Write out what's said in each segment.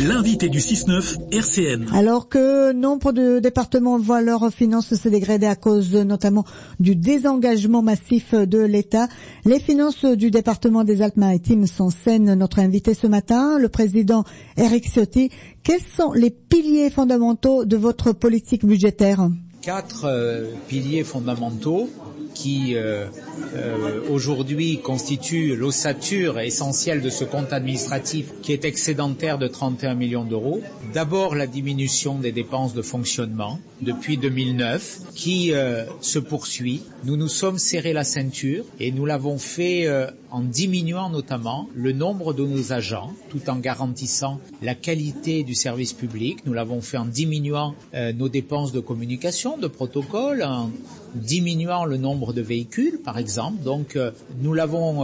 L'invité du 6-9 RCN. Alors que nombre de départements voient leurs finances se dégrader à cause notamment du désengagement massif de l'État, les finances du département des Alpes-Maritimes sont saines. Notre invité ce matin, le président Éric Ciotti. Quels sont les piliers fondamentaux de votre politique budgétaire ? 4 piliers fondamentaux qui aujourd'hui constituent l'ossature essentielle de ce compte administratif qui est excédentaire de 31 millions d'euros. D'abord, la diminution des dépenses de fonctionnement depuis 2009 qui se poursuit. Nous nous sommes serrés la ceinture et nous l'avons fait en diminuant notamment le nombre de nos agents tout en garantissant la qualité du service public. Nous l'avons fait en diminuant nos dépenses de communication, de protocole, en diminuant le nombre de véhicules par exemple. Donc nous l'avons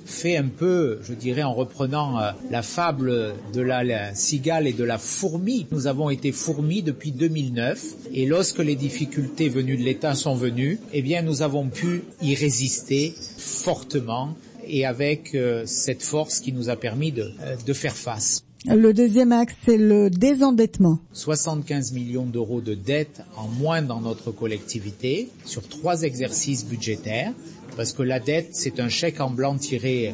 fait un peu, je dirais, en reprenant la fable de la cigale et de la fourmi. Nous avons été fourmis depuis 2009 et lorsque les difficultés venues de l'État sont venues, eh bien nous avons pu y résister fortement et avec cette force qui nous a permis de faire face. Le deuxième axe, c'est le désendettement. 75 millions d'euros de dettes en moins dans notre collectivité sur 3 exercices budgétaires, parce que la dette, c'est un chèque en blanc tiré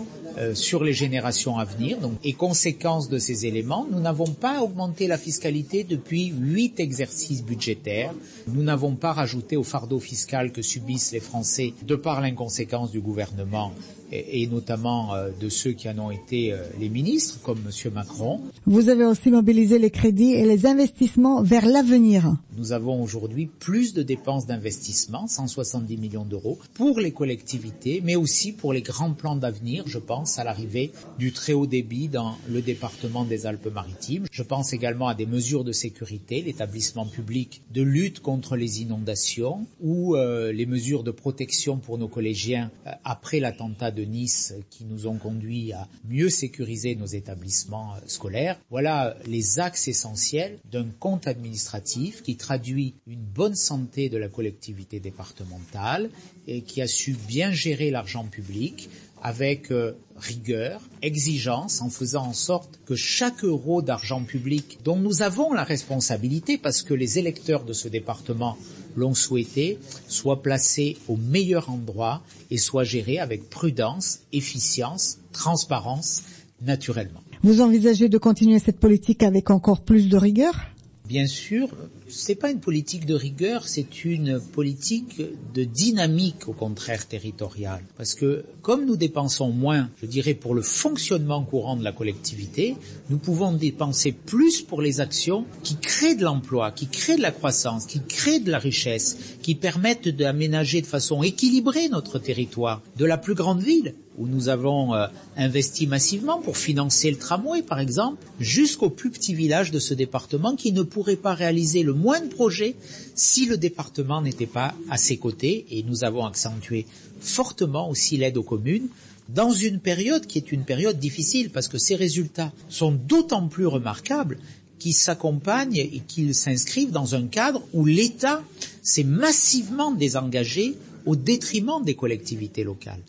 sur les générations à venir. Donc, et conséquence de ces éléments, nous n'avons pas augmenté la fiscalité depuis 8 exercices budgétaires. Nous n'avons pas rajouté au fardeau fiscal que subissent les Français de par l'inconséquence du gouvernement et notamment de ceux qui en ont été les ministres, comme M. Macron. Vous avez aussi mobilisé les crédits et les investissements vers l'avenir. Nous avons aujourd'hui plus de dépenses d'investissement, 170 millions d'euros, pour les collectivités, mais aussi pour les grands plans d'avenir. Je pense à l'arrivée du très haut débit dans le département des Alpes-Maritimes. Je pense également à des mesures de sécurité, l'établissement public de lutte contre les inondations ou les mesures de protection pour nos collégiens après l'attentat de Nice qui nous ont conduits à mieux sécuriser nos établissements scolaires. Voilà les axes essentiels d'un compte administratif qui traduit une bonne santé de la collectivité départementale et qui a su bien gérer l'argent public avec rigueur, exigence, en faisant en sorte que chaque euro d'argent public dont nous avons la responsabilité, parce que les électeurs de ce département l'ont souhaité, soit placé au meilleur endroit et soit géré avec prudence, efficience, transparence, naturellement. Vous envisagez de continuer cette politique avec encore plus de rigueur ? Bien sûr, c'est pas une politique de rigueur, c'est une politique de dynamique, au contraire, territoriale. Parce que, comme nous dépensons moins, je dirais, pour le fonctionnement courant de la collectivité, nous pouvons dépenser plus pour les actions qui créent de l'emploi, qui créent de la croissance, qui créent de la richesse, qui permettent d'aménager de façon équilibrée notre territoire. De la plus grande ville, où nous avons investi massivement pour financer le tramway, par exemple, jusqu'au plus petit village de ce département qui ne pourrait pas réaliser le moindre projet si le département n'était pas à ses côtés. Et nous avons accentué fortement aussi l'aide aux communes dans une période qui est une période difficile parce que ces résultats sont d'autant plus remarquables qu'ils s'accompagnent et qu'ils s'inscrivent dans un cadre où l'État s'est massivement désengagé au détriment des collectivités locales.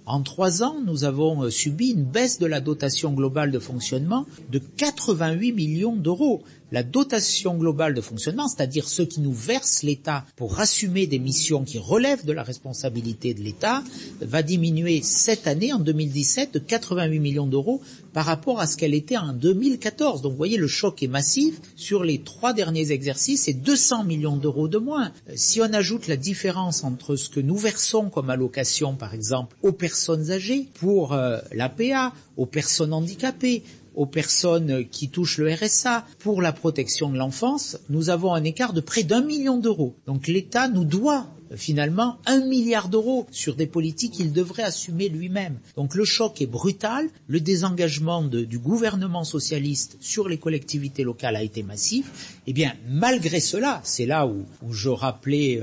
En 3 ans, nous avons subi une baisse de la dotation globale de fonctionnement de 88 millions d'euros. La dotation globale de fonctionnement, c'est-à-dire ce qui nous verse l'État pour assumer des missions qui relèvent de la responsabilité de l'État, va diminuer cette année, en 2017, de 88 millions d'euros par rapport à ce qu'elle était en 2014. Donc vous voyez, le choc est massif. Sur les 3 derniers exercices, c'est 200 millions d'euros de moins. Si on ajoute la différence entre ce que nous versons comme allocation, par exemple, aux personnes âgées, pour l'APA, aux personnes handicapées, aux personnes qui touchent le RSA, pour la protection de l'enfance, nous avons un écart de près d'1 million d'euros. Donc l'État nous doit finalement 1 milliard d'euros sur des politiques qu'il devrait assumer lui-même. Donc le choc est brutal, le désengagement du gouvernement socialiste sur les collectivités locales a été massif. Eh bien, malgré cela, c'est là où je rappelais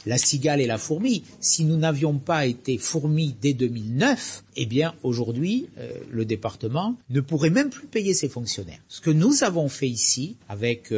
la cigale et la fourmi. Si nous n'avions pas été fourmis dès 2009, eh bien aujourd'hui, le département ne pourrait même plus payer ses fonctionnaires. Ce que nous avons fait ici, avec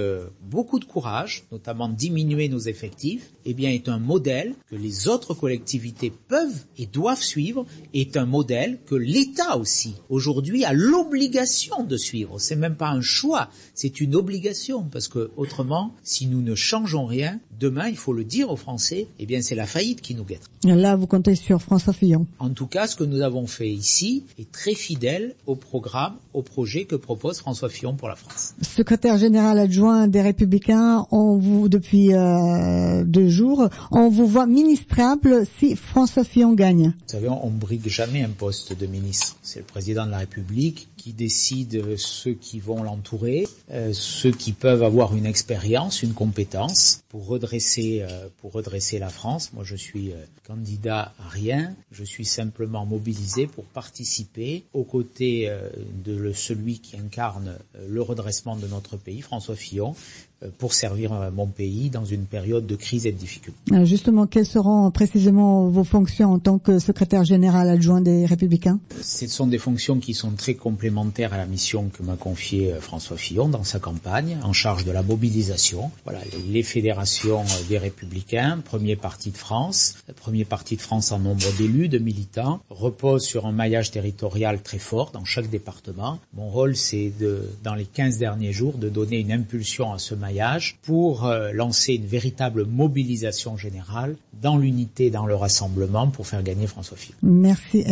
beaucoup de courage, notamment diminuer nos effectifs, eh bien, est un modèle que les autres collectivités peuvent et doivent suivre, est un modèle que l'État aussi, aujourd'hui, a l'obligation de suivre. C'est même pas un choix, c'est une obligation, parce que autrement, si nous ne changeons rien, demain, il faut le dire aux Français, eh bien, c'est la faillite qui nous guette. Là, vous comptez sur François Fillon. En tout cas, ce que nous avons fait ici est très fidèle au programme, au projet que propose François Fillon pour la France. Secrétaire général adjoint des Républicains, depuis 2 jours, on vous voit ministrable si François Fillon gagne. Vous savez, on ne brigue jamais un poste de ministre. C'est le président de la République qui décide ceux qui vont l'entourer, ceux qui peuvent avoir une expérience, une compétence pour redresser la France. Moi, je suis candidat à rien. Je suis simplement mobilisé pour participer aux côtés de celui qui incarne le redressement de notre pays, François Fillon, pour servir mon pays dans une période de crise et de difficulté. Justement, quelles seront précisément vos fonctions en tant que secrétaire général adjoint des Républicains? Ce sont des fonctions qui sont très complémentaires à la mission que m'a confiée François Fillon dans sa campagne, en charge de la mobilisation. Voilà, les fédérations des Républicains, premier parti de France en nombre d'élus, de militants, repose sur un maillage territorial très fort dans chaque département. Mon rôle, c'est dans les 15 derniers jours, de donner une impulsion à ce maillage pour lancer une véritable mobilisation générale dans l'unité, dans le rassemblement pour faire gagner François Fillon. Merci.